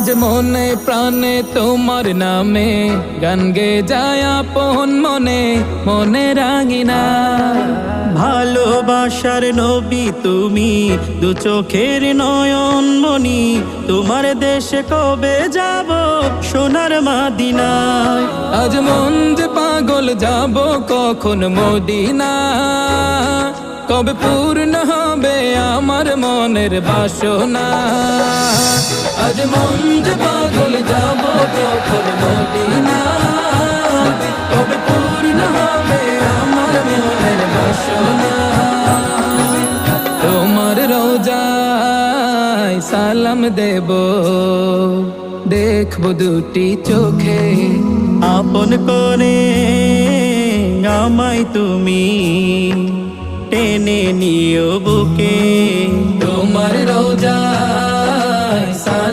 আজ মনে প্রাণে তোমার নামে গান গে যায় আপন মনে মনে রাঙিনা। ভালোবাসার নবী তুমি, দু চোখের নয়ন মনি, তোমার দেশে কবে যাব সোনার মাদিনায়। আজ মন যে পাগল যাব কখন মদিনা, কবে পূর্ণ হবে আমার মনের বাসনা। আজ মন যে পাগল যাব কখন মদিনা, কবে পূর্ণ হবে আমার মনের বাসনা। তোমার রোজায় সালাম দেব, দেখবো দুটি চোখে, আপন করে আমায় তুমি টেনে নিও বুকে। তোমার রোজা